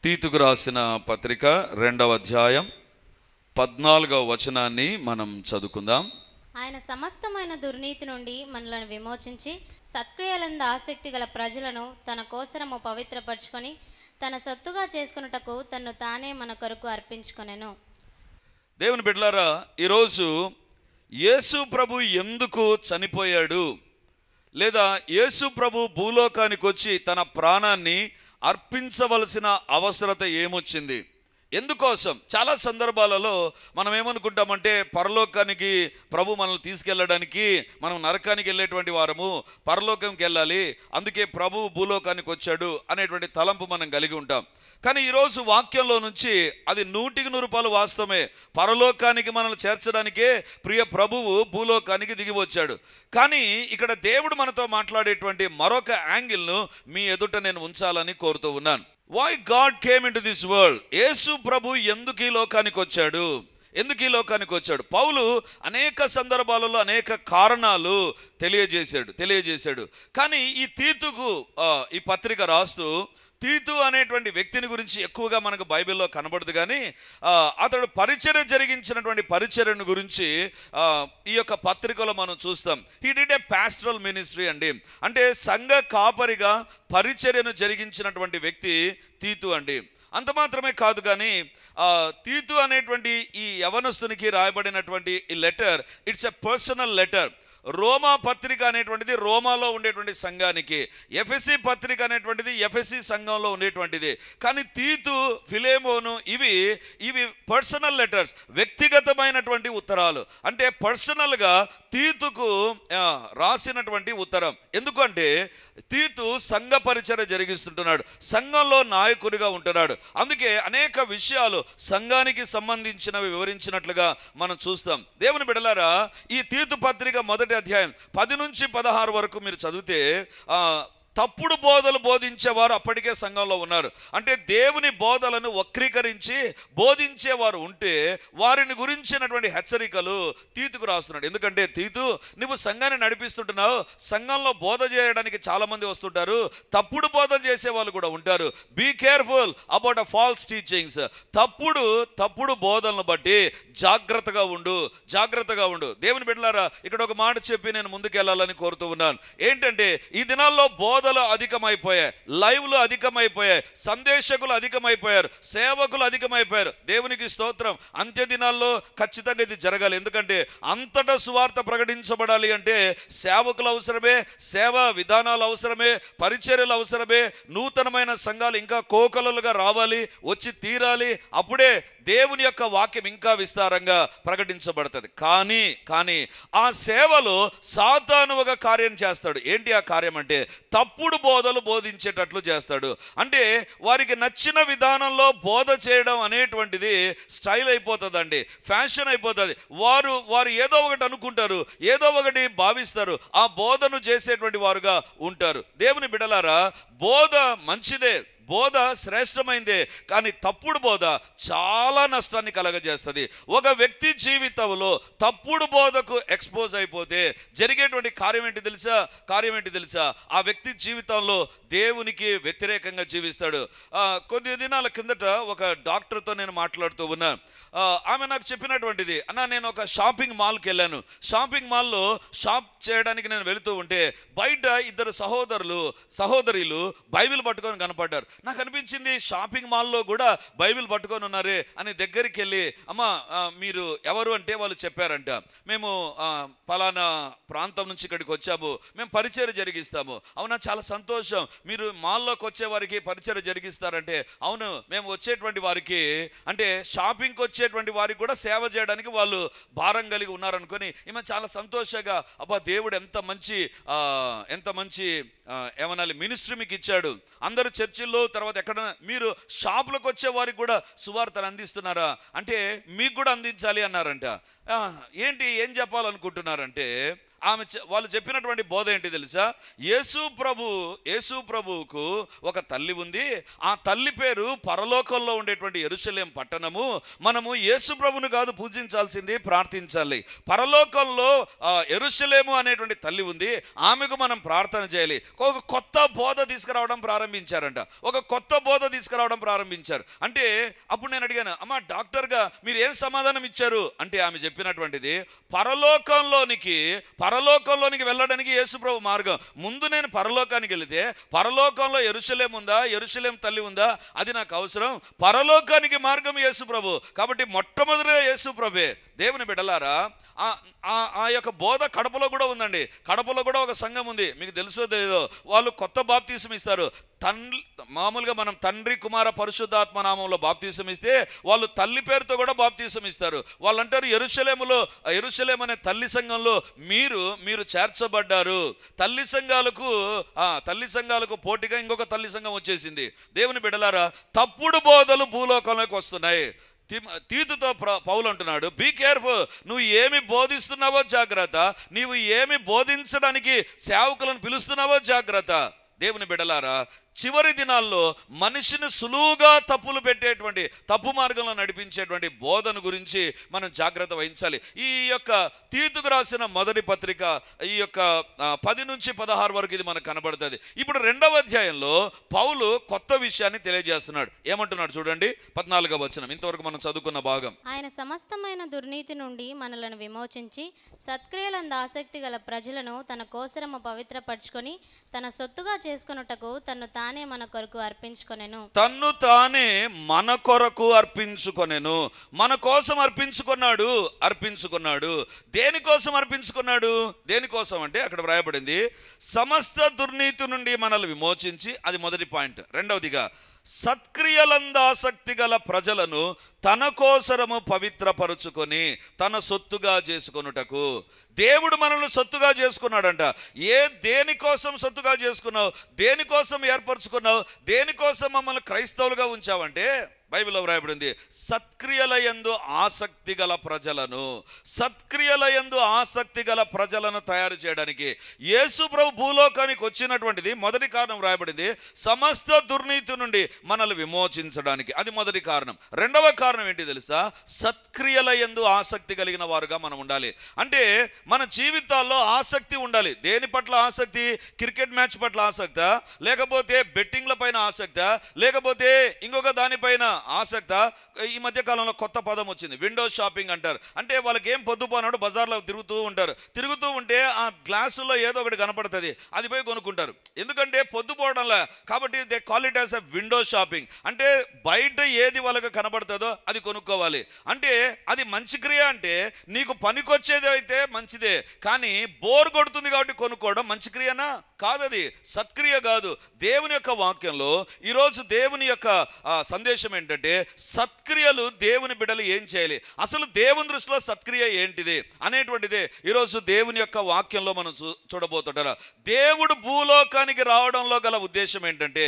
తీతుకు రాసిన పత్రిక 2వ అధ్యాయం 14వ వచనాన్ని మనం చదువుకుందాం. ఆయన సమస్తమైన దుర్నీతి నుండి మనలను విమోచించి సత్క్రియలందు ఆసక్తి గల ప్రజలను తన కోసరము పవిత్రపరచుకొని తన సొత్తుగా చేసుకొనుటకు తన్ను తానే మన కొరకు అర్పించుకొనెను. దేవుని బిడ్డలారా, ఈరోజు యేసు ప్రభు ఎందుకు చనిపోయాడు, లేదా యేసు ప్రభు భూలోకానికి వచ్చి తన ప్రాణాన్ని అర్పించవలసిన అవసరత ఏమొచ్చింది, ఎందుకోసం? చాలా సందర్భాలలో మనం ఏమనుకుంటామంటే పరలోకానికి ప్రభు మనల్ని తీసుకెళ్ళడానికి మనం నరకానికి వెళ్ళేటువంటి వారము, పరలోకంకి వెళ్ళాలి, అందుకే ప్రభు భూలోకానికి వచ్చాడు అనేటువంటి తలంపు మనం కలిగి ఉంటాం. కానీ ఈరోజు వాక్యంలో నుంచి అది 100% వాస్తవమే. పరలోకానికి మనల్ని చేర్చడానికే ప్రియ ప్రభువు భూలోకానికి దిగి వచ్చాడు. కానీ ఇక్కడ దేవుడు మనతో మాట్లాడేటువంటి మరొక యాంగిల్ను మీ ఎదుట నేను ఉంచాలని కోరుతూ ఉన్నాను. Why God came in to this world? యేసు ప్రభు ఎందుకు ఈ లోకానికి వచ్చాడు, ఎందుకు ఈ లోకానికి వచ్చాడు? పౌలు అనేక సందర్భాలలో అనేక కారణాలు తెలియజేశాడు. కానీ ఈ తీతుకు ఈ పత్రిక రాస్తూ తీతు అనేటువంటి వ్యక్తిని గురించి ఎక్కువగా మనకు బైబిల్లో కనబడదు, కానీ అతడు పరిచర్య జరిగించినటువంటి పరిచర్యను గురించి ఈ యొక్క పత్రికలో మనం చూస్తాం. He did a pastoral ministry అండి, అంటే సంఘ కాపరిగా పరిచర్యను జరిగించినటువంటి వ్యక్తి తీతు అండి. అంత మాత్రమే కాదు, కానీ తీతు అనేటువంటి ఈ యవనస్తునికి రాయబడినటువంటి ఈ letter, it's a personal letter. రోమా పత్రిక అనేటువంటిది రోమాలో ఉండేటువంటి సంఘానికి, ఎఫెసీ పత్రిక అనేటువంటిది ఎఫెసీ సంఘంలో ఉండేటువంటిది. కానీ తీతు, ఫిలేమోను ఇవి పర్సనల్ లెటర్స్, వ్యక్తిగతమైనటువంటి ఉత్తరాలు. అంటే పర్సనల్గా తీతుకు రాసినటువంటి ఉత్తరం. ఎందుకంటే తీతు సంఘ పరిచర్య జరిగిస్తుంటున్నాడు, సంఘంలో నాయకుడిగా ఉంటున్నాడు. అందుకే అనేక విషయాలు సంఘానికి సంబంధించినవి వివరించినట్లుగా మనం చూస్తాం. దేవుని బిడ్డలారా, ఈ తీతు పత్రిక మొదటి అధ్యాయం 10 నుంచి 16 వరకు మీరు చదివితే తప్పుడు బోధలు బోధించేవారు అప్పటికే సంఘంలో ఉన్నారు. అంటే దేవుని బోధలను వక్రీకరించి బోధించేవారు ఉంటే వారిని గురించినటువంటి హెచ్చరికలు తీతుకు రాస్తున్నాడు. ఎందుకంటే తీతు, నువ్వు సంఘాన్ని నడిపిస్తుంటున్నావు, సంఘంలో బోధ చేయడానికి చాలామంది వస్తుంటారు, తప్పుడు బోధలు చేసే వాళ్ళు కూడా ఉంటారు. Be careful about false teachings. తప్పుడు బోధలను బట్టి జాగ్రత్తగా ఉండు. దేవుని బిడ్డలారా, ఇక్కడ ఒక మాట చెప్పి నేను ముందుకు వెళ్ళాలని కోరుతూ ఉన్నాను. ఏంటంటే ఈ దినాల్లో బోధలు అధికమైపోయాయి, లైవ్లు అధికమైపోయాయి, సందేశకులు అధికమైపోయారు, సేవకులు అధికమైపోయారు. దేవునికి స్తోత్రం. అంత్య దినాల్లో ఖచ్చితంగా ఇది జరగాలి. ఎందుకంటే అంతటా సువార్త ప్రకటించబడాలి అంటే సేవకులు అవసరమే, సేవా విధానాలు అవసరమే, పరిచర్యలు అవసరమే. నూతనమైన సంఘాలు ఇంకా కోకలుగా రావాలి, వచ్చి తీరాలి. అప్పుడే దేవుని యొక్క వాక్యం ఇంకా విస్తారంగా ప్రకటించబడుతుంది. కానీ ఆ సేవలో సాతాను ఒక కార్యం చేస్తాడు. ఏంటి ఆ కార్యం అంటే తప్పుడు బోధలు బోధించేటట్లు చేస్తాడు. అంటే వారికి నచ్చిన విధానంలో బోధ చేయడం అనేటువంటిది స్టైల్ అయిపోతుందండి, ఫ్యాషన్ అయిపోతుంది. వారు ఏదో ఒకటి అనుకుంటారు, ఏదో ఒకటి భావిస్తారు, ఆ బోధను చేసేటువంటి వారుగా ఉంటారు. దేవుని బిడ్డలారా, బోధ మంచిదే, బోధ శ్రేష్టమైందే, కానీ తప్పుడు బోధ చాలా నష్టాన్ని కలగజేస్తుంది. ఒక వ్యక్తి జీవితంలో తప్పుడు బోధకు ఎక్స్పోజ్ అయిపోతే జరిగేటువంటి కార్యం ఏంటి తెలుసా? ఆ వ్యక్తి జీవితంలో దేవునికి వ్యతిరేకంగా జీవిస్తాడు. కొద్ది దినాల కిందట ఒక డాక్టర్తో నేను మాట్లాడుతూ ఉన్నాను. ఆమె నాకు చెప్పినటువంటిది, అన్న నేను ఒక షాపింగ్ మాల్కి వెళ్ళాను. షాపింగ్ మాల్లో షాప్ చేయడానికి నేను వెళుతూ ఉంటే బయట 2 సహోదరులు బైబిల్ పట్టుకొని కనపడ్డారు. నాకు అనిపించింది, షాపింగ్ మాల్లో కూడా బైబిల్ పట్టుకొని ఉన్నారే అని దగ్గరికి వెళ్ళి, అమ్మ మీరు ఎవరు అంటే వాళ్ళు చెప్పారంట, మేము పలానా ప్రాంతం నుంచి ఇక్కడికి వచ్చాము, మేము పరిచర్య జరిగిస్తాము. అవునా, చాలా సంతోషం, మీరు మాల్లోకి వచ్చే వారికి పరిచర్య జరిగిస్తారంటే అవును, మేము వచ్చేటువంటి వారికి, అంటే షాపింగ్కి వచ్చేటువంటి వారికి కూడా సేవ చేయడానికి వాళ్ళు భారం కలిగి ఉన్నారనుకొని ఈమె చాలా సంతోషంగా, అబ్బా దేవుడు ఎంత మంచి ఏమనాలి మినిస్ట్రీ మీకు ఇచ్చాడు, అందరూ చర్చిల్లో తర్వాత ఎక్కడ మీరు షాపులకు వచ్చే వారికి కూడా సువార్తను అందిస్తున్నారా అంటే మీకు కూడా అందించాలి అన్నారంట. ఏం చెప్పాలనుకుంటున్నారంటే వాళ్ళు చెప్పినటువంటి బోధ ఏంటి తెలుసా? యేసు ప్రభువుకు ఒక తల్లి ఉంది, ఆ తల్లి పేరు పరలోకంలో ఉండేటువంటి యెరూషలేం పట్టణము. మనము యేసు ప్రభువును కాదు పూజించాల్సింది, ప్రార్థించాలి. పరలోకంలో యెరూషలేము అనేటువంటి తల్లి ఉంది, ఆమెకు మనం ప్రార్థన చేయాలి. ఒక కొత్త బోధ తీసుకురావడం ప్రారంభించారంట, ఒక కొత్త బోధ తీసుకురావడం ప్రారంభించారు. అంటే అప్పుడు నేను అడిగాను, అమ్మ డాక్టర్గా మీరు ఏం సమాధానం ఇచ్చారు అంటే ఆమె చెప్పినటువంటిది, పరలోకంలోనికి వెళ్ళడానికి యేసుప్రభు మార్గం. ముందు నేను పరలోకానికి వెళితే పరలోకంలో యెరూషలేం ఉందా, యెరూషలేం తల్లి ఉందా, అది నాకు అవసరం. పరలోకానికి మార్గం యేసుప్రభు, కాబట్టి మొట్టమొదటిగా యేసుప్రభే. దేవుని బిడ్డలారా, ఆ యొక్క బోధ కడపలో కూడా ఉందండి. కడపలో కూడా ఒక సంఘం ఉంది, మీకు తెలుసో లేదో. వాళ్ళు కొత్త బాప్తీసం ఇస్తారు. మామూలుగా మనం తండ్రి కుమార పరిశుద్ధాత్మ నామంలో బాప్తీసం ఇస్తే వాళ్ళు తల్లి పేరుతో కూడా బాప్తీసం ఇస్తారు. వాళ్ళు అంటారు, యెరూషలేం అనే తల్లి సంఘంలో మీరు చేర్చబడ్డారు. తల్లి సంఘాలకు పోటీగా ఇంకొక తల్లి సంఘం వచ్చేసింది. దేవుని బిడ్డలారా, తప్పుడు బోధలు భూలోకంలోకి వస్తున్నాయి. తీతుతో పౌలు అంటున్నాడు, బీ కేర్ఫుల్, నువ్వు ఏమి బోధిస్తున్నావో జాగ్రత్త, నీవు ఏమి బోధించడానికి సేవకులను పిలుస్తున్నావో జాగ్రత్త. దేవుని బిడ్డలారా, చివరి దినాల్లో మనిషిని సులువుగా తప్పులు పెట్టేటువంటి, తప్పు మార్గంలో నడిపించేటువంటి బోధన గురించి మనం జాగ్రత్త వహించాలి. ఈ యొక్క తీతుకు రాసిన మొదటి పత్రిక ఈ యొక్క 10 నుంచి 16 వరకు ఇది మనకు కనబడుతుంది. ఇప్పుడు 2వ అధ్యాయంలో పౌలు కొత్త విషయాన్ని తెలియజేస్తున్నాడు. ఏమంటున్నాడు చూడండి, 14వ వచనం, ఇంతవరకు మనం చదువుకున్న భాగం. ఆయన సమస్తమైన దుర్నీతి నుండి మనలను విమోచించి సత్క్రియలందు ఆసక్తి గల ప్రజలను తన కోసరము పవిత్రపరచుకొని తన సొత్తుగా చేసుకొనుటకు తన్ను తానే మన కొరకు అర్పించుకొనెను. మన కోసం అర్పించుకున్నాడు. దేనికోసం అర్పించుకున్నాడు? దేనికోసం అంటే అక్కడ వ్రాయబడింది, సమస్త దుర్నీతి నుండి మనల్ని విమోచించి, అది మొదటి పాయింట్. రెండవదిగా, సత్క్రియలందు ఆసక్తి గల ప్రజలను తన కోసరము పవిత్రపరుచుకొని తన సొత్తుగా చేసుకొనుటకు. దేవుడు మనల్ని సొత్తుగా చేసుకున్నాడంట. దేనికోసం సొత్తుగా చేసుకున్నావు? దేనికోసం ఏర్పరచుకున్నావు? దేనికోసం మమ్మల్ని క్రైస్తవులుగా ఉంచావంటే బైబిల్లో వ్రాయబడింది, సత్క్రియలయందు ఆసక్తి గల ప్రజలను తయారు చేయడానికి. యేసు ప్రభు భూలోకానికి వచ్చినటువంటిది మొదటి కారణం వ్రాయబడింది, సమస్త దుర్నీతి నుండి మనల్ని విమోచించడానికి. అది మొదటి కారణం. రెండవ కారణం ఏంటి తెలుసా? సత్క్రియలయందు ఆసక్తి కలిగిన వారుగా మనం ఉండాలి. అంటే మన జీవితాల్లో ఆసక్తి ఉండాలి. దేని పట్ల ఆసక్తి? క్రికెట్ మ్యాచ్ పట్ల ఆసక్తా, లేకపోతే బెట్టింగ్ల పైన ఆసక్తా, లేకపోతే ఇంకొక దానిపైన ఆసక్తా? ఈ మధ్య కాలంలో కొత్త పదం వచ్చింది, విండో షాపింగ్ అంటారు. అంటే వాళ్ళకి ఏం పొద్దుపోనాడు, బజార్లో తిరుగుతూ ఉంటే ఆ గ్లాసులో ఏదో ఒకటి కనపడుతుంది, అది పోయి కొనుక్కుంటారు. ఎందుకంటే పొద్దుపోవడంలా, కాబట్టి they call it as a window shopping. అంటే బయట ఏది వాళ్ళకి కనబడుతుందో అది కొనుక్కోవాలి. అంటే అది మంచి క్రియ. అంటే నీకు పనికొచ్చేది అయితే మంచిదే, కానీ బోర్ కొడుతుంది కాబట్టి కొనుక్కోవడం మంచి క్రియనా? కాదది, సత్క్రియ కాదు. దేవుని యొక్క వాక్యంలో ఈరోజు దేవుని యొక్క సందేశం ఏంటంటే, సత్క్రియలు దేవుని బిడ్డలు ఏం చేయాలి, అసలు దేవుని దృష్టిలో సత్క్రియ ఏంటిది అనేటువంటిదే ఈరోజు దేవుని యొక్క వాక్యంలో మనం చూడబోతుంటారా. దేవుడు భూలోకానికి రావడంలో గల ఉద్దేశం ఏంటంటే,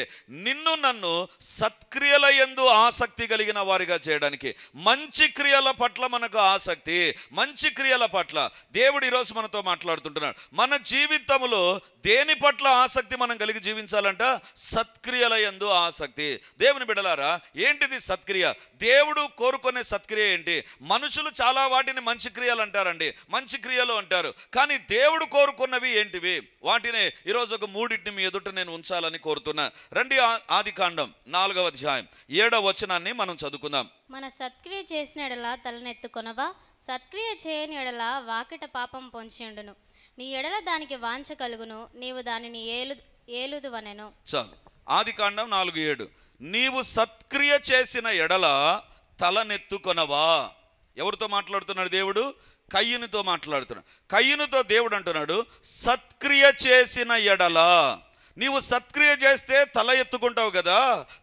నిన్ను నన్ను సత్క్రియల యందు ఆసక్తి కలిగిన వారిగా చేయడానికి. మంచి క్రియల పట్ల మనకు ఆసక్తి, మంచి క్రియల పట్ల దేవుడు ఈరోజు మనతో మాట్లాడుతుంటున్నాడు. మన జీవితంలో దేని పట్ల ఆసక్తి మనం కలిగి జీవించాలంట? సత్క్రియల యందు ఆసక్తి. దేవుని బిడ్డలారా, ఏంటిది సత్క్రియ? దేవుడు కోరుకునే సత్క్రియ ఏంటి? మనుషులు చాలా వాటిని మంచి క్రియలు అంటారండి, మంచి క్రియలు అంటారు. కానీ దేవుడు కోరుకున్నవి ఏంటివి? వాటిని ఈరోజు ఒక 3 మీ ఎదుట నేను ఉంచాలని కోరుతున్నా. రండి, ఆదికాండం 4వ అధ్యాయం 7వ వచనాన్ని మనం చదువుకుందాం. మన సత్క్రియ చేసిన ఎడల తలనెత్తుకొనవా, సత్క్రియ చేయని ఎడల వాకిట పాపం పొంచియుండును. నీ ఎడల దానికి వాంఛ కలుగును, నీవు దానిని ఏలుదువనెను. చాలు. ఆదికాండం 4:7, నీవు సత్క్రియ చేసిన ఎడల తలనెత్తుకొనవా. ఎవరితో మాట్లాడుతున్నాడు దేవుడు? కయ్యూనుతో మాట్లాడుతున్నాడు. కయ్యూనుతో దేవుడు అంటున్నాడు, సత్క్రియ చేసిన ఎడల. నీవు సత్క్రియ చేస్తే తల ఎత్తుకుంటావు కదా,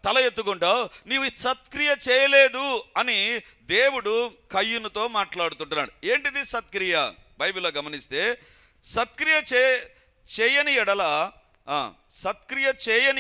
తల ఎత్తుకుంటావు. నీవు సత్క్రియ చేయలేదు అని దేవుడు కయ్యూనుతో మాట్లాడుతుంటున్నాడు. ఏంటిది సత్క్రియ? బైబిల్లో గమనిస్తే, సత్క్రియ చేయని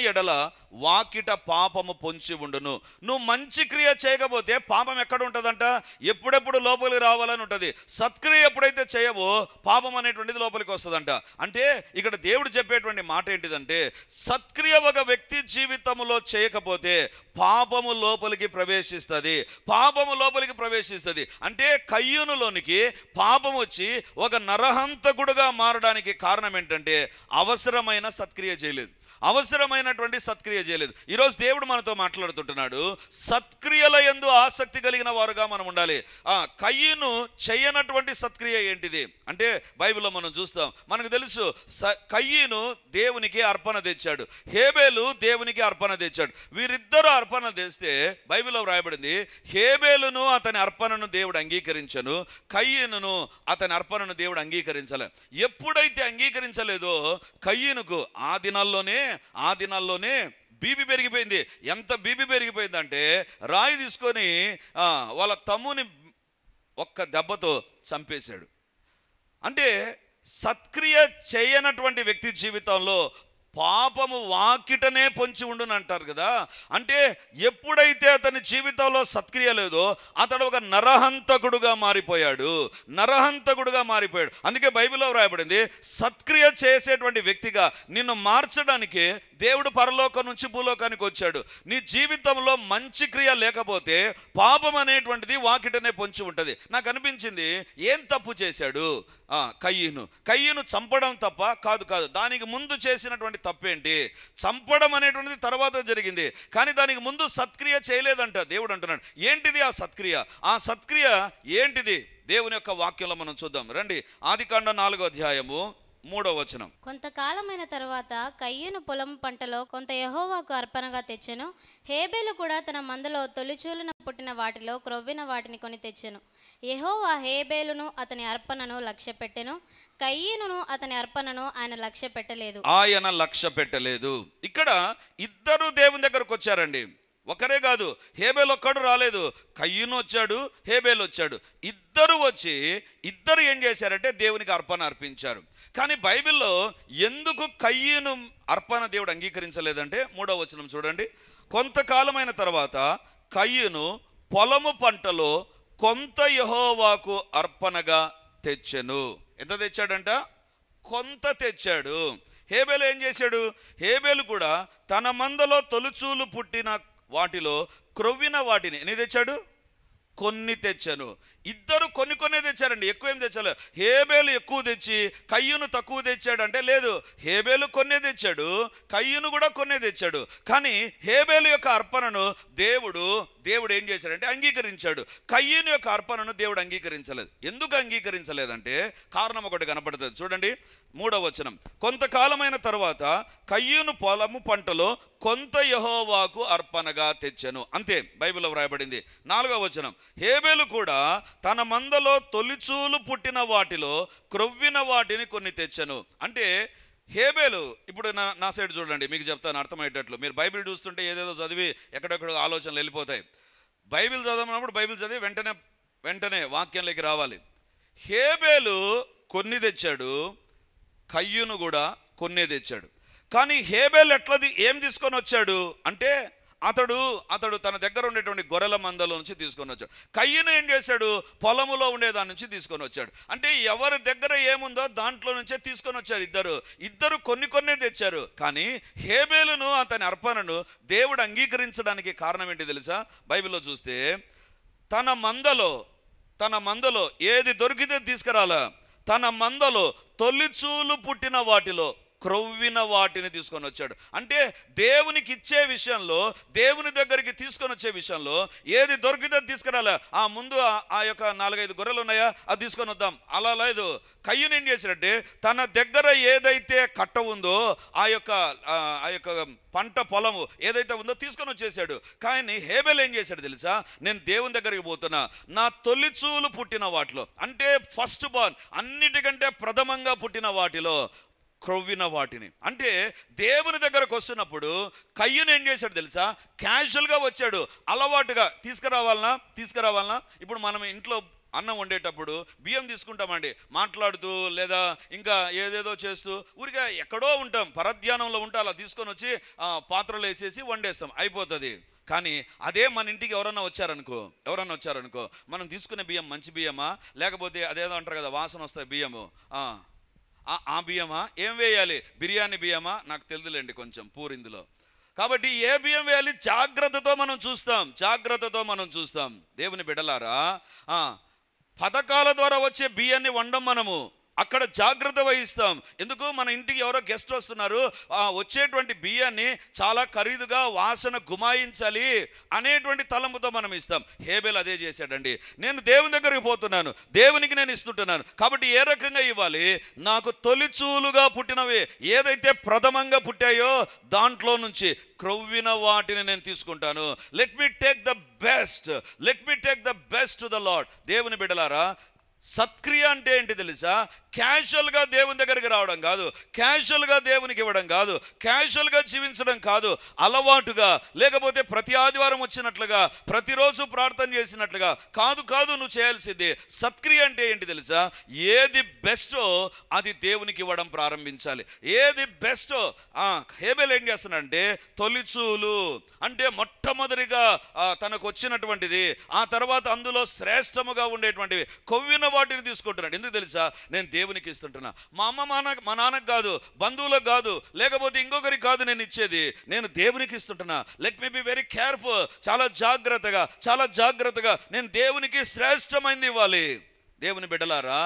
ఎడల వాకిట పాపము పొంచి ఉండును. నువ్వు మంచి క్రియ చేయకపోతే పాపం ఎక్కడ ఉంటుందంట? ఎప్పుడెప్పుడు లోపలికి రావాలని ఉంటుంది. సత్క్రియ ఎప్పుడైతే చేయవో పాపం అనేటువంటిది లోపలికి వస్తుందంట. అంటే ఇక్కడ దేవుడు చెప్పేటువంటి మాట ఏంటిదంటే, సత్క్రియ ఒక వ్యక్తి జీవితంలో చేయకపోతే పాపము లోపలికి ప్రవేశిస్తుంది. పాపము లోపలికి ప్రవేశిస్తుంది అంటే కయ్యూనులోనికి పాపం వచ్చి ఒక నరహంతకుడుగా మారడానికి కారణం ఏంటంటే అవసరమైన సత్క్రియ చేయలేదు, అవసరమైనటువంటి సత్క్రియ చేయలేదు. ఈరోజు దేవుడు మనతో మాట్లాడుతుంటున్నాడు, సత్క్రియల యందు ఆసక్తి కలిగిన వారుగా మనం ఉండాలి. కయ్యూను చేయనటువంటి సత్క్రియ ఏంటిది అంటే బైబిల్లో మనం చూస్తాం, మనకు తెలుసు కయ్యూను దేవునికి అర్పణ తెచ్చాడు, హేబేలు దేవునికి అర్పణ తెచ్చాడు. వీరిద్దరూ అర్పణ తెస్తే బైబిల్లో వ్రాయబడింది, హేబేలును అతని అర్పణను దేవుడు అంగీకరించను, కయ్యూనును అతని అర్పణను దేవుడు అంగీకరించలే. ఎప్పుడైతే అంగీకరించలేదో కయ్యూనుకు ఆ దినాల్లోనే బీపీ పెరిగిపోయింది. ఎంత బీపీ పెరిగిపోయిందంటే రాయి తీసుకొని వాళ్ళ తమ్ముని ఒక్క దెబ్బతో చంపేశాడు. అంటే సత్క్రియ చేయనటువంటి వ్యక్తి జీవితంలో పాపము వాకిటనే పొంచి ఉండును అంటారు కదా. అంటే ఎప్పుడైతే అతని జీవితంలో సత్క్రియ లేదో అతడు ఒక నరహంతకుడుగా మారిపోయాడు. అందుకే బైబిల్లో వ్రాయబడింది, సత్క్రియ చేసేటువంటి వ్యక్తిగా నిన్ను మార్చడానికి దేవుడు పరలోకం నుంచి భూలోకానికి వచ్చాడు. నీ జీవితంలో మంచి క్రియ లేకపోతే పాపం అనేటువంటిది వాకిటనే పొంచి ఉంటుంది. నాకు అనిపించింది, ఏం తప్పు చేశాడు కయ్యూను? చంపడం తప్ప కాదు. దానికి ముందు చేసినటువంటి తప్పేంటి? చంపడం అనేటువంటిది తర్వాత జరిగింది, కానీ దానికి ముందు సత్క్రియ చేయలేదంట. దేవుడు అంటున్నాడు, ఏంటిది ఆ సత్క్రియ? ఆ సత్క్రియ ఏంటిది? దేవుని యొక్క వాక్యంలో మనం చూద్దాం రండి. ఆదికాండం 4వ అధ్యాయము 3వ వచనం. కొంతకాలమైన తర్వాత కయ్యూను పొలం పంటలో కొంత యెహోవాకు అర్పణగా తెచ్చెను. హేబేలు కూడా తన మందలో తొలిచూలున పుట్టిన వాటిలో క్రొవ్విన వాటిని కొని తెచ్చెను. యెహోవా హేబేలును అతని అర్పణను లక్ష్యపెట్టెను, కయ్యూనును అతని అర్పణను ఆయన లక్ష్య పెట్టలేదు. ఇక్కడ ఇద్దరు దేవుని దగ్గరకు వచ్చారండి. ఒకరే కాదు, హేబేలు ఒక్కడు రాలేదు, కయ్యూను వచ్చాడు, హేబేలు వచ్చాడు. ఇద్దరు వచ్చి ఇద్దరు ఏం చేశారంటే దేవునికి అర్పణ అర్పించారు. కానీ బైబిల్లో ఎందుకు కయ్యూను అర్పణ దేవుడు అంగీకరించలేదంటే 3వ వచనం చూడండి. కొంతకాలమైన తర్వాత కయ్యూను పొలము పంటలో కొంత యెహోవాకు అర్పణగా తెచ్చెను. ఎంత తెచ్చాడంట? కొంత తెచ్చాడు. హేబేలు ఏం చేశాడు? హేబేలు కూడా తన మందలో తొలుచూలు పుట్టిన వాటిలో క్రొవ్విన వాటిని ఎన్ని తెచ్చాడు? కొన్ని తెచ్చాను. ఇద్దరు కొన్ని తెచ్చారండి, ఎక్కువ ఏం తెచ్చారు. హేబేలు ఎక్కువ తెచ్చి కయ్యూను తక్కువ తెచ్చాడు అంటే లేదు, హేబేలు కొన్నే తెచ్చాడు, కయ్యూను కూడా కొన్నే తెచ్చాడు. కానీ హేబేలు యొక్క అర్పణను దేవుడు ఏం చేశాడంటే అంగీకరించాడు. కయ్యూను యొక్క అర్పణను దేవుడు అంగీకరించలేదు. ఎందుకు అంగీకరించలేదంటే కారణం ఒకటి కనపడుతుంది చూడండి. 3వ వచనం. కొంతకాలమైన తర్వాత కయ్యూను పొలము పంటలో కొంత యెహోవాకు అర్పణగా తెచ్చెను. అంతే బైబిల్లో వ్రాయబడింది. 4వ వచనం. హేబేలు కూడా తన మందలో తొలిచూలు పుట్టిన వాటిలో క్రొవ్విన వాటిని కొన్ని తెచ్చెను. అంటే హేబేలు, ఇప్పుడు నా సైడ్ చూడండి, మీకు చెప్తాను అర్థమయ్యేటట్లు. మీరు బైబిల్ చూస్తుంటే ఏదేదో చదివి ఎక్కడెక్కడ ఆలోచనలు వెళ్ళిపోతాయి. బైబిల్ చదవనప్పుడు బైబిల్ చదివి వెంటనే వాక్యంలోకి రావాలి. హేబేలు కొన్ని తెచ్చాడు, కయ్యూను కూడా కొన్నే తెచ్చాడు. కానీ హేబేలు ఏం తీసుకొని వచ్చాడు అంటే అతడు తన దగ్గర ఉండేటువంటి గొర్రెల మందలో నుంచి తీసుకొని వచ్చాడు. కయ్యూను ఏం చేశాడు? పొలములో ఉండేదాని నుంచి తీసుకొని వచ్చాడు. అంటే ఎవరి దగ్గర ఏముందో దాంట్లో నుంచే తీసుకొని వచ్చారు. ఇద్దరు కొన్నే తెచ్చారు. కానీ హేబేలును అతని అర్పణను దేవుడు అంగీకరించడానికి కారణం ఏంటి తెలుసా? బైబిల్లో చూస్తే తన మందలో ఏది దొరికితే తీసుకురాలా. తన మందలో తొలిచూలు పుట్టిన వాటిలో క్రొవ్విన వాటిని తీసుకొని వచ్చాడు. అంటే దేవునికి ఇచ్చే విషయంలో, దేవుని దగ్గరికి తీసుకొని వచ్చే విషయంలో ఏది దొరికితే తీసుకురాలే. ముందు ఆ యొక్క 4-5 గొర్రెలు ఉన్నాయా, అది తీసుకొని వద్దాం, అలా లేదు. కయ్యూను ఏం చేశాడంటే తన దగ్గర ఏదైతే కట్ట ఉందో ఆ యొక్క పంట పొలము ఏదైతే ఉందో తీసుకొని వచ్చేసాడు. కానీ హేబేలు ఏం చేశాడు తెలుసా? నేను దేవుని దగ్గరికి పోతున్నా, నా తొలిచూలు పుట్టిన వాటిలో, అంటే ఫస్ట్ బార్న్, అన్నిటికంటే ప్రథమంగా పుట్టిన వాటిలో క్రొవ్విన వాటిని. అంటే దేవుని దగ్గరకు వస్తున్నప్పుడు కయ్యూను ఏం చేశాడు తెలుసా? క్యాజువల్గా వచ్చాడు, అలవాటుగా తీసుకురావాలనా. ఇప్పుడు మనం ఇంట్లో అన్నం వండేటప్పుడు బియ్యం తీసుకుంటామండి, మాట్లాడుతూ లేదా ఇంకా ఏదేదో చేస్తూ ఊరిగా ఎక్కడో ఉంటాం, పరధ్యానంలో ఉంటే అలా తీసుకొని వచ్చి పాత్రలో వేసేసి వండేస్తాం, అయిపోతుంది. కానీ అదే మన ఇంటికి ఎవరన్నా వచ్చారనుకో మనం తీసుకునే బియ్యం మంచి బియ్యమా, లేకపోతే అదేదో అంటారు కదా వాసన వస్తాయి బియ్యము, ఆ బియ్యమా, ఏం వేయాలి, బిర్యానీ బియ్యమా, నాకు తెలుదులేండి కొంచెం పూరిందులో. కాబట్టి ఏ బియ్యం వేయాలి జాగ్రత్తతో మనం చూస్తాం. దేవుని బిడ్డలారా, పథకాల ద్వారా వచ్చే బియ్యాన్ని వండం మనము అక్కడ జాగ్రత్త వహిస్తాం. ఎందుకు, మన ఇంటికి ఎవరో గెస్ట్ వస్తున్నారు, వచ్చేటువంటి బియ్యాన్ని చాలా ఖరీదుగా వాసన గుమాయించాలి అనేటువంటి తలంపుతో మనం ఇస్తాం. హేబెల్ అదే చేశాడండి. నేను దేవుని దగ్గరికి పోతున్నాను, దేవునికి నేను ఇస్తుంటున్నాను, కాబట్టి ఏ రకంగా ఇవ్వాలి, నాకు తొలిచూలుగా పుట్టినవి ఏదైతే ప్రథమంగా పుట్టాయో దాంట్లో నుంచి క్రొవ్విన వాటిని నేను తీసుకుంటాను. Let me take the best to the lord. దేవుని బిడ్డలారా, సత్క్రియ అంటే ఏంటి తెలుసా? క్యాజువల్గా దేవుని దగ్గరికి రావడం కాదు, క్యాజువల్గా దేవునికి ఇవ్వడం కాదు, క్యాజువల్గా జీవించడం కాదు, అలవాటుగా, లేకపోతే ప్రతి ఆదివారం వచ్చినట్లుగా, ప్రతిరోజు ప్రార్థన చేసినట్లుగా కాదు నువ్వు చేయాల్సింది. సత్క్రియ అంటే ఏంటి తెలుసా? ఏది బెస్టో అది దేవునికి ఇవ్వడం ప్రారంభించాలి. ఏది బెస్టో, హేబెల్ ఏం చేస్తున్నాడంటే తొలిచూలు అంటే మొట్టమొదటిగా తనకు వచ్చినటువంటిది, ఆ తర్వాత అందులో శ్రేష్టముగా ఉండేటువంటివి కొవ్విన వాటిని తీసుకుంటున్నాడు. ఎందుకు తెలుసా? నేను దేవునికి ఇస్తుంటున్నా, మా అమ్మ మా నాన్నకు కాదు, బంధువులకు కాదు, లేకపోతే ఇంకొకరికి కాదు నేను ఇచ్చేది, నేను దేవునికి ఇస్తుంటున్నా. Let me be very careful. చాలా జాగ్రత్తగా నేను దేవునికి శ్రేష్టమైనది ఇవ్వాలి. దేవుని బిడ్డలారా,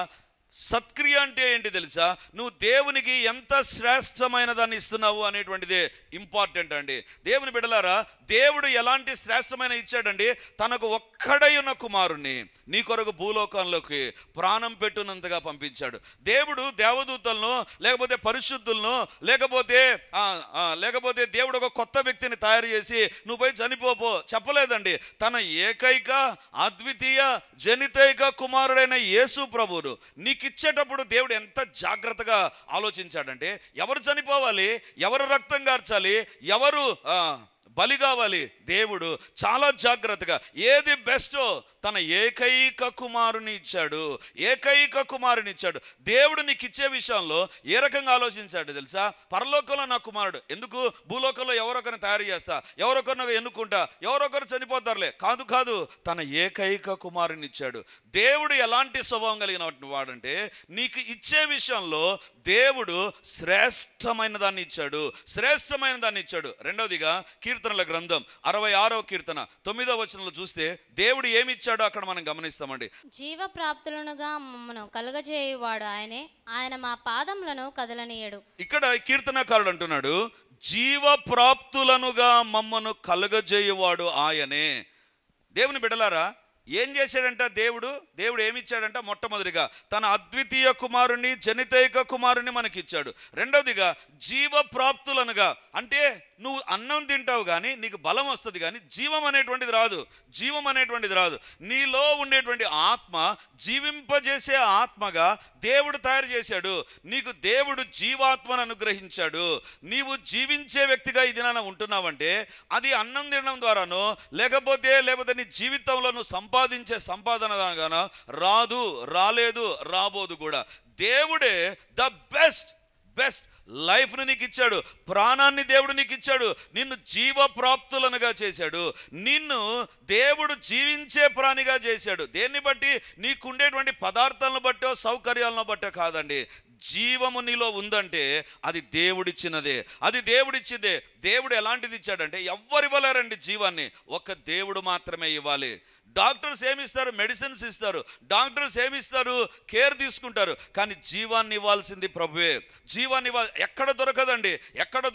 సత్క్రియ అంటే ఏంటి తెలుసా? నువ్వు దేవునికి ఎంత శ్రేష్టమైన దాన్ని ఇస్తున్నావు అనేటువంటిదే ఇంపార్టెంట్ అండి. దేవుని బిడ్డలారా, దేవుడు ఎలాంటి శ్రేష్టమైన ఇచ్చాడండి? తనకు ఒక్కడై ఉన్న కుమారుణ్ణి నీ కొరకు భూలోకంలోకి ప్రాణం పెట్టునంతగా పంపించాడు. దేవుడు దేవదూతలను లేకపోతే పరిశుద్ధులను లేకపోతే దేవుడు ఒక కొత్త వ్యక్తిని తయారు చేసి నువ్వు పోయి చనిపోపో చెప్పలేదండి. తన ఏకైక అద్వితీయ జనితైక కుమారుడైన యేసు ప్రభువును నీకు ఇచ్చేటప్పుడు దేవుడు ఎంత జాగ్రత్తగా ఆలోచించాడంటే, ఎవరు చనిపోవాలి, ఎవరు రక్తం కార్చాలి, ఎవరు బలి కావాలి, దేవుడు చాలా జాగ్రత్తగా ఏది బెస్టో తన ఏకైక కుమారుని ఇచ్చాడు. దేవుడు నీకు ఇచ్చే విషయంలో ఏ రకంగా ఆలోచించాడు తెలుసా? పరలోకంలో నా కుమారుడు ఎందుకు, భూలోకంలో ఎవరొకరిని తయారు చేస్తా, ఎవరొకరిని ఎన్నుకుంటా, ఎవరొకరు చనిపోతారులే, కాదు, తన ఏకైక కుమారుని ఇచ్చాడు. దేవుడు ఎలాంటి స్వభావం కలిగిన వాడంటే, నీకు ఇచ్చే విషయంలో దేవుడు శ్రేష్టమైన దాన్ని ఇచ్చాడు. రెండవదిగా కీర్తనల గ్రంథం 66వ కీర్తన 9వ వచనంలో చూస్తే దేవుడు ఏమి ఇచ్చాడో అక్కడ మనం గమనిస్తామండి. జీవ ప్రాప్తులనుగా మమ్మను కలుగజేయువాడు ఆయనే, ఆయన మా పాదములను కదలనీయడు. ఇక్కడ కీర్తనకారుడు అంటున్నాడు, జీవ ప్రాప్తులనుగా మమ్మను కలుగజేయువాడు ఆయనే. దేవుని బిడ్డలారా, ఏం చేశాడంట దేవుడు ఏమిచ్చాడంట? మొట్టమొదటిగా తన అద్వితీయ కుమారుని జనితైక కుమారుని మనకిచ్చాడు. రెండవదిగా జీవ ప్రాప్తులనుగా, అంటే నువ్వు అన్నం తింటావు కానీ నీకు బలం వస్తుంది కానీ జీవం అనేటువంటిది రాదు. నీలో ఉండేటువంటి ఆత్మ జీవింపజేసే ఆత్మగా దేవుడు తయారు చేశాడు. నీకు దేవుడు జీవాత్మను అనుగ్రహించాడు. నీవు జీవించే వ్యక్తిగా ఈ దినాన ఉంటున్నావంటే అది అన్నం తినడం ద్వారానో లేకపోతే నీ జీవితంలో నువ్వు సంపాదించే సంపాదన దానిగానో రాలేదు, రాబోదు కూడా. దేవుడే ద బెస్ట్ లైఫ్ను నీకు ఇచ్చాడు, ప్రాణాన్ని దేవుడు నీకు ఇచ్చాడు, నిన్ను జీవ ప్రాప్తులనుగా చేశాడు, నిన్ను దేవుడు జీవించే ప్రాణిగా చేశాడు. దేన్ని బట్టి? నీకుండేటువంటి పదార్థాలను బట్టో సౌకర్యాలను బట్టో కాదండి. జీవము నీలో ఉందంటే అది దేవుడిచ్చినదే, దేవుడు ఎలాంటిది ఇచ్చాడంటే ఎవ్వరు ఇవ్వలేరండి జీవాన్ని, ఒక్క దేవుడు మాత్రమే ఇవ్వాలి. డాక్టర్స్ ఏమిస్తారు? మెడిసిన్స్ ఇస్తారు. డాక్టర్స్ ఏమిస్తారు? కేర్ తీసుకుంటారు. కానీ జీవాన్ని ఇవ్వాల్సింది ప్రభువే. జీవాన్ని ఎక్కడ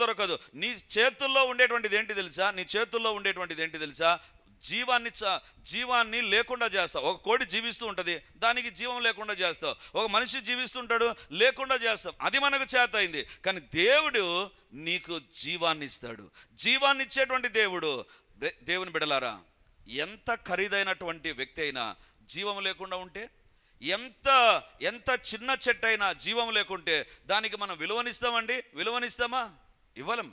దొరకదు. నీ చేతుల్లో ఉండేటువంటిది ఏంటి తెలుసా? జీవాన్ని లేకుండా చేస్తావు. ఒక కోడి జీవిస్తూ ఉంటుంది, దానికి జీవం లేకుండా చేస్తావు. ఒక మనిషి జీవిస్తుంటాడు, లేకుండా చేస్తావు. అది మనకు చేత అయింది. కానీ దేవుడు నీకు జీవాన్ని ఇస్తాడు. జీవాన్ని ఇచ్చేటువంటి దేవుని బిడ్డలారా, ఎంత ఖరీదైనటువంటి వ్యక్తి అయినా జీవం లేకుండా ఉంటే, ఎంత చిన్న చెట్టు అయినా జీవం లేకుంటే దానికి మనం విలువనిస్తామా? ఇవ్వలేం.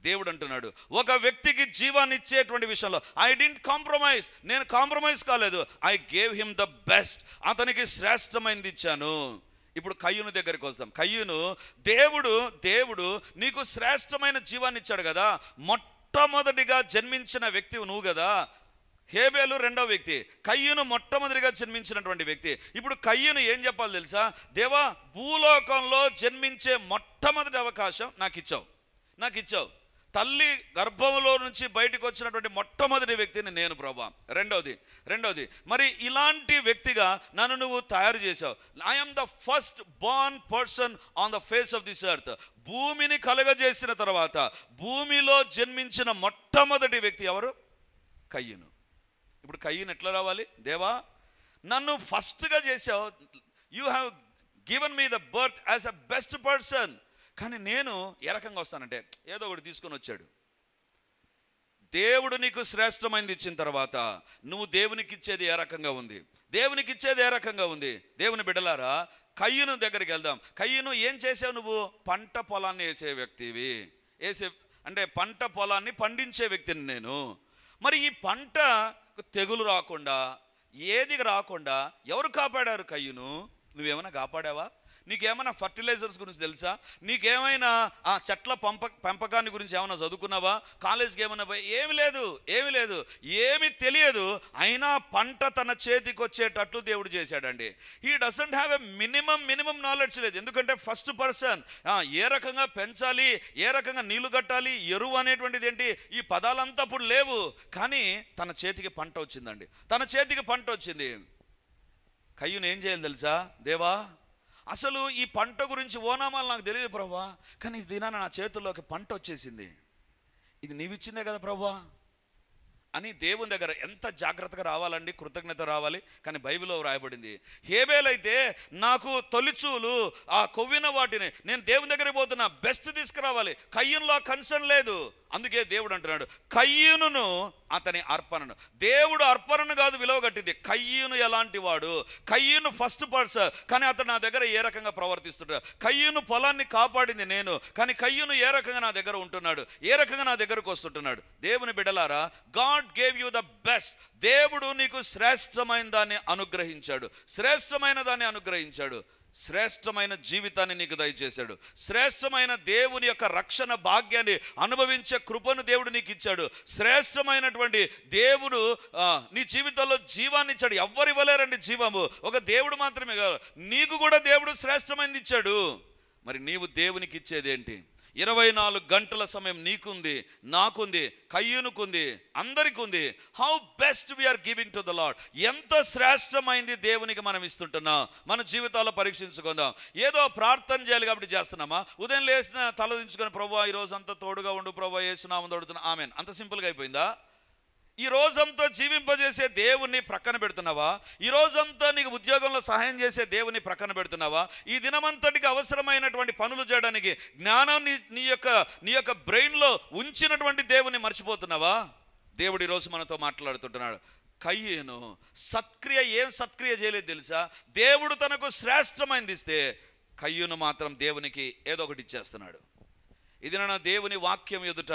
దేవుడు అంటున్నాడు, ఒక వ్యక్తికి జీవాన్ని ఇచ్చేటువంటి విషయంలో ఐ డింట్ కాంప్రమైజ్, నేను కాంప్రమైజ్ కాలేదు. I gave him the best, అతనికి శ్రేష్టమైనది ఇచ్చాను. ఇప్పుడు కయ్యూను దగ్గరికి వస్తాం. కయ్యూను, దేవుడు నీకు శ్రేష్టమైన జీవాన్ని ఇచ్చాడు కదా, మొట్టమొదటిగా జన్మించిన వ్యక్తి నువ్వు కదా. హేబేలు రెండో వ్యక్తి, కయ్యూను మొట్టమొదటిగా జన్మించినటువంటి వ్యక్తి. ఇప్పుడు కయ్యూను ఏం చెప్పాలి తెలుసా? దేవా, భూలోకంలో జన్మించే మొట్టమొదటి అవకాశం నాకు ఇచ్చావు. తల్లి గర్భంలో నుంచి బయటకు వచ్చినటువంటి మొట్టమొదటి వ్యక్తిని నేను ప్రభా. రెండవది మరి ఇలాంటి వ్యక్తిగా నన్ను నువ్వు తయారు చేసావు. I'm the first Born person on the face of this earth. భూమిని కలగజేసిన తర్వాత భూమిలో జన్మించిన మొట్టమొదటి వ్యక్తి ఎవరు? కయ్యూను. ఇప్పుడు కయ్యూను ఎట్లా రావాలి? దేవా, నన్ను ఫస్ట్గా చేసావు, you have given me the birth as a best person. కానీ నేను ఏ రకంగా వస్తానంటే, ఏదో ఒకటి తీసుకొని వచ్చాడు. దేవుడు నీకు శ్రేష్టమైనది ఇచ్చిన తర్వాత నువ్వు దేవునికి ఇచ్చేది ఏ రకంగా ఉంది? దేవుని బిడ్డలారా, కయ్యూను దగ్గరికి వెళ్దాం. కయ్యూను ఏం చేసావు? నువ్వు పంట పొలాన్ని వేసే వ్యక్తివి. అంటే పంట పొలాన్ని పండించే వ్యక్తిని నేను. మరి ఈ పంట తెగులు రాకుండా, ఏది రాకుండా ఎవరు కాపాడారు? కయ్యూను. నువ్వేమైనా కాపాడావా? నీకేమైనా ఫర్టిలైజర్స్ గురించి తెలుసా? నీకేమైనా ఆ చెట్ల పెంపకాన్ని గురించి ఏమైనా చదువుకున్నావా? కాలేజ్కి ఏమైనా పోయి? ఏమి లేదు, ఏమి తెలియదు. అయినా పంట తన చేతికి వచ్చేటట్లు దేవుడు చేశాడండి. He doesn't have a minimum knowledge లేదు. ఎందుకంటే ఫస్ట్ పర్సన్ ఏ రకంగా పెంచాలి, ఏ రకంగా నీళ్లు కట్టాలి, ఎరువు అనేటువంటిది ఏంటి, ఈ పదాలంతా అప్పుడు లేవు. కానీ తన చేతికి పంట వచ్చిందండి. కయ్యూను ఏం చేయాలి తెలుసా? దేవా, అసలు ఈ పంట గురించి ఓనామాలు నాకు తెలియదు ప్రభా, కానీ ఈ దినాన నా చేతుల్లోకి పంట వచ్చేసింది. ఇది నీవిచ్చిందే కదా ప్రభా అని దేవుని దగ్గర ఎంత జాగ్రత్తగా రావాలండి, కృతజ్ఞత రావాలి. కానీ బైబిల్లో రాయబడింది, హేబేలైతే నాకు తొలిచూలు ఆ కొవ్విన వాటిని నేను దేవుని దగ్గరికి పోతున్నా, బెస్ట్ తీసుకురావాలి. కయ్యూనులో కన్సర్న్ లేదు. అందుకే దేవుడు అంటున్నాడు, కయ్యూనును అతని అర్పణను. దేవుడు అర్పణను కాదు విలువ కట్టింది. కయ్యూను ఎలాంటి వాడు? కయ్యూను ఫస్ట్ పర్సన్, కానీ అతను నా దగ్గర ఏ రకంగా ప్రవర్తిస్తున్నాడు? కయ్యూను పొలాన్ని కాపాడింది నేను, కానీ కయ్యూను ఏ రకంగా నా దగ్గర ఉంటున్నాడు, ఏ రకంగా నా దగ్గరకు వస్తుంటున్నాడు? దేవుని బిడ్డలారా, God gave you the best. దేవుడు నీకు శ్రేష్టమైన దాన్ని అనుగ్రహించాడు. శ్రేష్టమైన జీవితాన్ని నీకు దయచేశాడు. శ్రేష్టమైన దేవుని యొక్క రక్షణ భాగ్యాన్ని అనుభవించే కృపను దేవుడు నీకు ఇచ్చాడు. శ్రేష్టమైనటువంటి దేవుడు నీ జీవితంలో జీవాన్ని ఇచ్చాడు. ఎవ్వరు ఇవ్వలేరండి జీవము, ఒక దేవుడు మాత్రమే కాదు. నీకు కూడా దేవుడు శ్రేష్టమైనది ఇచ్చాడు. మరి నీవు దేవునికి ఇచ్చేది ఏంటి? 24 గంటల సమయం నీకుంది, నాకుంది, కయ్యూనుకుంది, అందరికి ఉంది. How best we are giving to the Lord. ఎంత శ్రేష్టమైంది దేవునికి మనం ఇస్తుంటున్నాం. మన జీవితాల్లో పరీక్షించుకుందాం. ఏదో ప్రార్థన చేయాలి కాబట్టి చేస్తున్నామా? ఉదయం లేచిన తలదించుకొని ప్రభువా ఈ రోజంతా తోడుగా ఉండు ప్రభువా యేసు నామమున తోడుతున్నా ఆమేన్, అంత సింపుల్గా అయిపోయిందా? ఈ రోజంతా జీవింపజేసే దేవుణ్ణి ప్రక్కన పెడుతున్నావా? ఈ రోజంతా నీకు ఉద్యోగంలో సహాయం చేసే దేవుని ప్రక్కన పెడుతున్నావా? ఈ దినమంతటికి అవసరమైనటువంటి పనులు చేయడానికి జ్ఞానాన్ని నీ యొక్క బ్రెయిన్లో ఉంచినటువంటి దేవుని మర్చిపోతున్నావా? దేవుడు ఈరోజు మనతో మాట్లాడుతుంటున్నాడు. కయ్యూను ఏం సత్క్రియ చేయలేదు తెలుసా? దేవుడు తనకు శ్రేష్టమైనది ఇస్తే కయ్యూను మాత్రం దేవునికి ఏదో ఒకటి ఇచ్చేస్తున్నాడు. ఇది నా దేవుని వాక్యం ఎదుట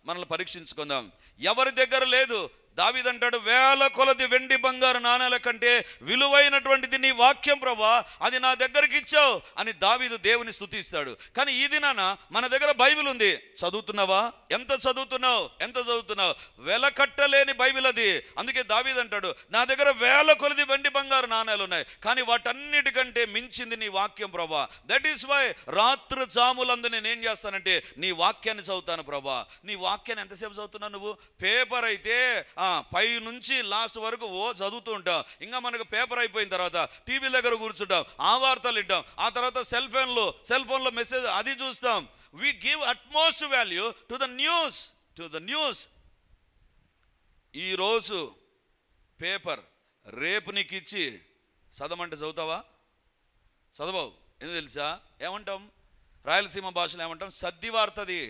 మనల్ని పరీక్షించుకుందాం. ఎవరి దగ్గర లేదు. దావీదు అంటాడు, వేల కొలది వెండి బంగారు నాణేల కంటే విలువైనటువంటిది నీ వాక్యం ప్రభా, అది నా దగ్గరికి ఇచ్చావు అని దావీదు దేవుని స్తుతిస్తాడు. కానీ ఈ దినాన మన దగ్గర బైబిల్ ఉంది. చదువుతున్నావా? ఎంత చదువుతున్నావు? వెలకట్టలేని బైబిల్ అది. అందుకే దావీదు అంటాడు, నా దగ్గర వేల కొలది వెండి బంగారు నాణేలు ఉన్నాయి, కానీ వాటన్నిటికంటే మించింది నీ వాక్యం ప్రభా. దట్ ఈస్ వై రాత్రి జాములందు నేను ఏం చేస్తానంటే నీ వాక్యాన్ని చదువుతాను ప్రభా. నీ వాక్యాన్ని ఎంతసేపు చదువుతున్నావు నువ్వు? పేపర్ అయితే పై నుంచి లాస్ట్ వరకు చదువుతూ ఉంటాం. ఇంకా మనకు పేపర్ అయిపోయిన తర్వాత టీవీ దగ్గర కూర్చుంటాం, ఆ వార్తలు వింటాం, ఆ తర్వాత సెల్ ఫోన్లో మెసేజ్ అది చూస్తాం. we give utmost value to the news. ఈరోజు పేపర్ రేపు నీకు ఇచ్చి చదవమంటే చదువుతావా? చదవవు. ఎందుకు తెలుసా? ఏమంటాం? రాయలసీమ భాషలో ఏమంటాం? సద్ది వార్తది.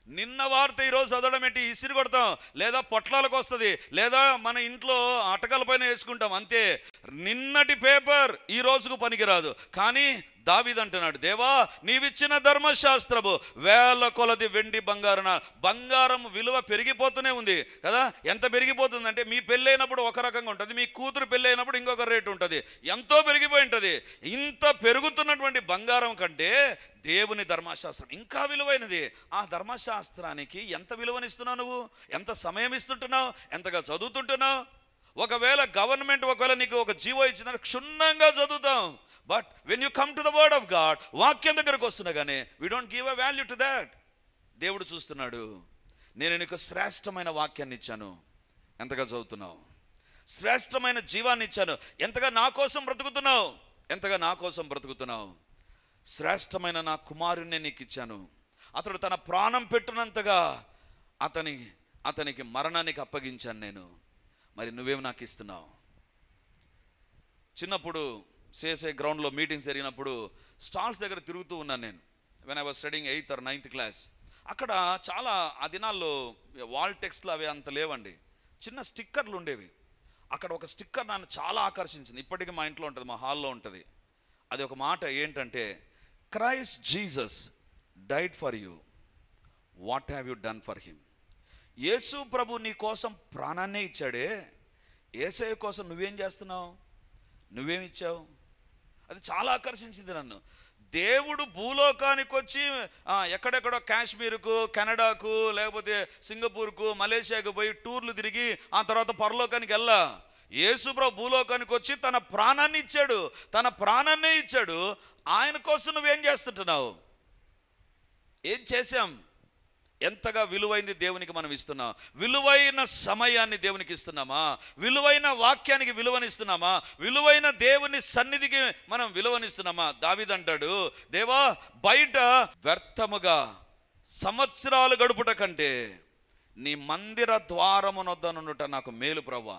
నిన్న వార్త ఈరోజు చదవడం ఏంటి? ఇసిరి కొడతాం, లేదా పొట్లాలకు వస్తుంది, లేదా మన ఇంట్లో అటకల పైన వేసుకుంటాం, అంతే. నిన్నటి పేపర్ ఈ రోజుకు పనికిరాదు. కానీ దావీదు అంటున్నాడు, దేవా నీవిచ్చిన ధర్మశాస్త్రము వేల కొలది వెండి బంగారం విలువ పెరిగిపోతూనే ఉంది కదా. ఎంత పెరిగిపోతుందంటే మీ పెళ్ళి అయినప్పుడు ఒక రకంగా ఉంటుంది, మీ కూతురు పెళ్ళి అయినప్పుడు ఇంకొక రేటు ఉంటుంది, ఎంతో పెరిగిపోయి ఉంటుంది. ఇంత పెరుగుతున్నటువంటి బంగారం కంటే దేవుని ధర్మశాస్త్రం ఇంకా విలువైనది. ఆ ధర్మశాస్త్రానికి ఎంత విలువనిస్తున్నావు నువ్వు? ఎంత సమయం ఇస్తుంటున్నావు? ఎంతగా చదువుతుంటున్నావు? ఒకవేళ గవర్నమెంట్ ఒకవేళ నీకు ఒక జీవో ఇచ్చిందని క్షుణ్ణంగా చదువుతాం. But when you come to the word of God, వాక్యం దగ్గరకు వస్తున్నా కానీ we don't give a value to that. దేవుడు చూస్తున్నాడు, నేను నీకు శ్రేష్టమైన వాక్యాన్ని ఇచ్చాను, ఎంతగా చదువుతున్నావు? శ్రేష్టమైన జీవాన్ని ఇచ్చాను, ఎంతగా నా కోసం బ్రతుకుతున్నావు? ఎంతగా నా కోసం బ్రతుకుతున్నావు? శ్రేష్టమైన నా కుమారుణ్ణి నీకు ఇచ్చాను, అతడు తన ప్రాణం పెట్టునంతగా అతనికి మరణానికి అప్పగించాను నేను, మరి నువ్వేం నాకు ఇస్తున్నావు? చిన్నప్పుడు సిఎస్ఐ గ్రౌండ్లో మీటింగ్స్ జరిగినప్పుడు స్టాల్స్ దగ్గర తిరుగుతూ ఉన్నాను నేను. When I was studying 8th or 9th class. అక్కడ చాలా ఆ దినాల్లో వాల్ టెక్స్ట్లు అవి అంత లేవండి, చిన్న స్టిక్కర్లు ఉండేవి. అక్కడ ఒక స్టిక్కర్ నన్ను చాలా ఆకర్షించింది, ఇప్పటికీ మా ఇంట్లో ఉంటుంది, మా హాల్లో ఉంటుంది. అది ఒక మాట ఏంటంటే, Christ Jesus died for you, what have you done for him? యేసు ప్రభు నీ కోసం ప్రాణాన్నే ఇచ్చాడే, యేసయ్య కోసం నువ్వేం చేస్తున్నావు? నువ్వేమిచ్చావు? అది చాలా ఆకర్షించింది నన్ను. దేవుడు భూలోకానికి వచ్చి ఎక్కడెక్కడో కాశ్మీర్కు, కెనడాకు, లేకపోతే సింగపూర్కు, మలేషియాకు పోయి టూర్లు తిరిగి ఆ తర్వాత పరలోకానికి వెళ్ళా. యేసు ప్రభు భూలోకానికి వచ్చి తన ప్రాణాన్ని ఇచ్చాడు, తన ప్రాణాన్నే ఇచ్చాడు. ఆయన కోసం నువ్వేం చేస్తుంటున్నావు? ఏం చేశాం? ఎంతగా విలువైంది దేవునికి మనం ఇస్తున్నాం? విలువైన సమయాన్ని దేవునికి ఇస్తున్నామా? విలువైన వాక్యానికి విలువనిస్తున్నామా? విలువైన దేవుని సన్నిధికి మనం విలువనిస్తున్నామా? దావీదు అంటాడు, దేవా బయట వ్యర్థముగా సంవత్సరాలు గడుపుట కంటే నీ మందిర ద్వారమునొద్దనుండుట నాకు మేలు ప్రభువా.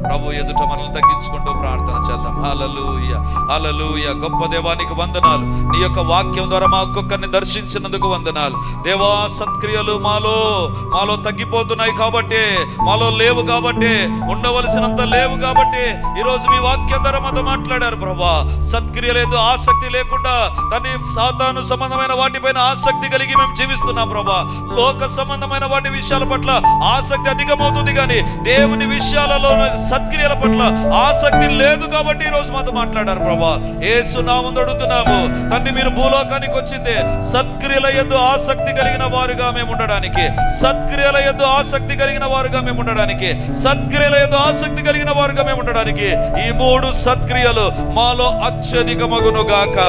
ప్రభు ఎదుట మనల్ని తగ్గించుకుంటూ ప్రార్థన చేద్దాం. హల్లెలూయా, హల్లెలూయా. గొప్ప దేవానికి వందనాలు, నీ యొక్క వాక్యం ద్వారా మా ఒక్కొక్కరిని దర్శించినందుకు వందనాలు దేవా. సత్క్రియలు మాలో తగ్గిపోతున్నాయి కాబట్టి, మాలో లేవు కాబట్టి, ఉండవలసినంత లేవు కాబట్టి ఈరోజు మీ వాక్యం ద్వారా మాతో మాట్లాడారు ప్రభా. సత్క్రియ లేదు, ఆసక్తి లేకుండా తన సాతాను సంబంధమైన వాటిపైన ఆసక్తి కలిగి మేము జీవిస్తున్నాం ప్రభా. లోక సంబంధమైన వాటి విషయాల పట్ల ఆసక్తి అధికమవుతుంది కానీ దేవుని విషయాలలో సత్క్రియల పట్ల ఆసక్తి లేదు కాబట్టి ఈరోజు మాతో మాట్లాడారు ప్రభా. యేసు నామమున అడుగుతున్నాము తండ్రి, మీరు భూలోకానికి వచ్చిందే సత్క్రియల యందు ఆసక్తి కలిగిన వారుగా మేము ఉండడానికి, సత్క్రియల యందు ఆసక్తి కలిగిన వారుగా మేము ఉండడానికి, సత్క్రియల యందు ఆసక్తి కలిగిన వారుగా మేము ఉండడానికి ఈ 3 సత్క్రియలు మాలో అత్యధికమగును గాక.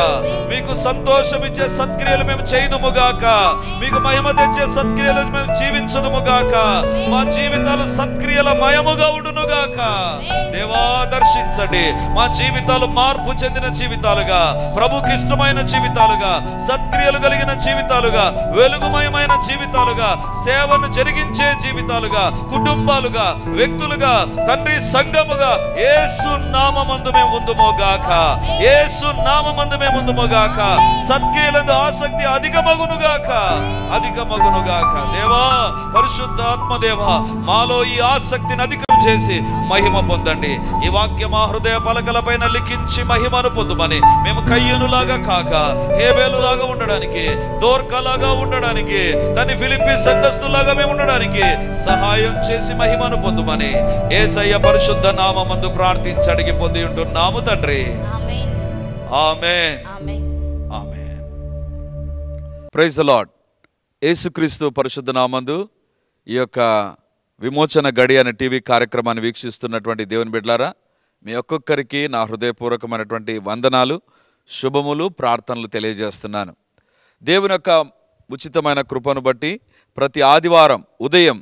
మీకు సంతోషం ఇచ్చే సత్క్రియలు మేము చేయుదుము గాక, మీకు మహిమ తెచ్చే సత్క్రియలు మేము జీవించుదుము గాక, మా జీవితాలు సత్క్రియల మయముగా ఉండును గాక. దేవా దర్శించండి, మా జీవితాలు మార్పు చెందిన జీవితాలుగా, ప్రభుకి ఇష్టమైన జీవితాలుగా, సత్క్రియలు కలిగిన జీవితాలుగా, వెలుగుమయమైన జీవితాలుగా, సేవను జరిగించే జీవితాలుగా, కుటుంబాలుగా, వ్యక్తులుగా, తండ్రి సంఘముగా యేసు నామమందు మేము ఉందుమోగాక, యేసు నామమందు మేము ఉందుమోగాక. సత్క్రియలందు ఆసక్తి అధికమగునుగాక, అధికమగునుగాక. దేవా పరిశుద్ధాత్మ దేవా, మాలో ఈ ఆసక్తిని అధికం చేసి మహిమ పొందండి. ఈ వాక్యం మా హృదయ పలకలపైన లిఖించి మహిమను పొందుమని, మేము కయ్యూనులాగా కాక హేబేలులాగా ఉండడానికి, దోర్కలాగా ఉండడానికి, దాని ఫిలిప్పీ సంఘస్థులాగా మేము ఉండడానికి సహాయం చేసి మహిమను పొందుమని యేసయ్య పరిశుద్ధ నామమందు ప్రార్థించి అడిగి పొంది ఉంటున్నాము తండ్రి. ఆమేన్, ఆమేన్, ఆమేన్, ఆమేన్. Praise the Lord. యేసుక్రీస్తు పరిశుద్ధ నామమందు ఈ యొక్క విమోచన గడి అనే టీవీ కార్యక్రమాన్ని వీక్షిస్తున్నటువంటి దేవుని బిడ్డలారా, మీ ఒక్కొక్కరికి నా హృదయపూర్వకమైనటువంటి వందనాలు, శుభములు, ప్రార్థనలు తెలియజేస్తున్నాను. దేవుని యొక్క ఉచితమైన కృపను బట్టి ప్రతి ఆదివారం ఉదయం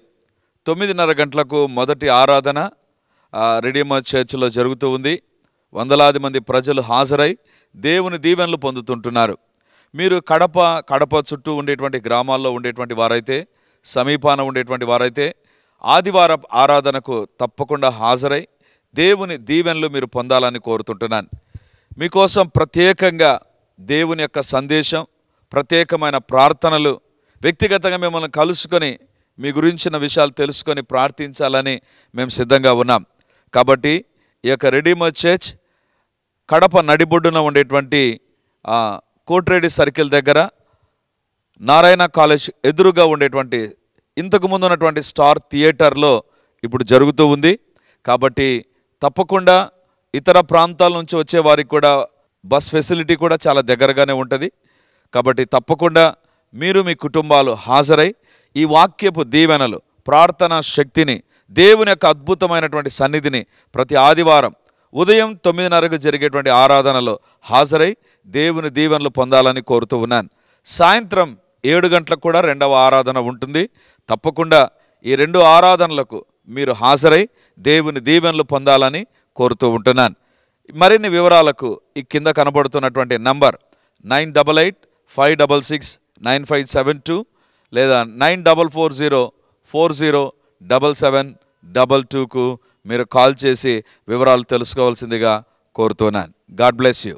9:30 గంటలకు మొదటి ఆరాధన రెడీమర్ చర్చిలో జరుగుతూ ఉంది. వందలాది మంది ప్రజలు హాజరై దేవుని దీవెనలు పొందుతుంటున్నారు. మీరు కడప చుట్టూ ఉండేటువంటి గ్రామాల్లో ఉండేటువంటి వారైతే, సమీపాన ఉండేటువంటి వారైతే ఆదివారం ఆరాధనకు తప్పకుండా హాజరై దేవుని దీవెనలు మీరు పొందాలని కోరుతుంటున్నాను. మీకోసం ప్రత్యేకంగా దేవుని యొక్క సందేశం, ప్రత్యేకమైన ప్రార్థనలు, వ్యక్తిగతంగా మిమ్మల్ని కలుసుకొని మీ గురించిన విషయాలు తెలుసుకొని ప్రార్థించాలని మేము సిద్ధంగా ఉన్నాం. కాబట్టి ఈ యొక్క రెడీమర్ చర్చ్ కడప నడిబొడ్డున ఉండేటువంటి కోట్రేడి సర్కిల్ దగ్గర నారాయణ కాలేజ్ ఎదురుగా ఉండేటువంటి ఇంతకుముందు ఉన్నటువంటి స్టార్ థియేటర్లో ఇప్పుడు జరుగుతూ ఉంది. కాబట్టి తప్పకుండా ఇతర ప్రాంతాల నుంచి వచ్చే వారికి కూడా బస్ ఫెసిలిటీ కూడా చాలా దగ్గరగానే ఉంటుంది. కాబట్టి తప్పకుండా మీరు మీ కుటుంబాలు హాజరై ఈ వాక్యపు దీవెనలు, ప్రార్థనా శక్తిని, దేవుని యొక్క అద్భుతమైనటువంటి సన్నిధిని ప్రతి ఆదివారం ఉదయం 9:30కు జరిగేటువంటి ఆరాధనలో హాజరై దేవుని దీవెనలు పొందాలని కోరుతూ ఉన్నాను. సాయంత్రం 7 గంటలకు కూడా 2వ ఆరాధన ఉంటుంది. తప్పకుండా ఈ 2 ఆరాధనలకు మీరు హాజరై దేవుని దీవెనలు పొందాలని కోరుతూ ఉంటున్నాను. మరిన్ని వివరాలకు ఈ కింద కనబడుతున్నటువంటి నంబర్ 9885669572 లేదా 9440407722కు మీరు కాల్ చేసి వివరాలు తెలుసుకోవాల్సిందిగా కోరుతున్నాను. God bless you.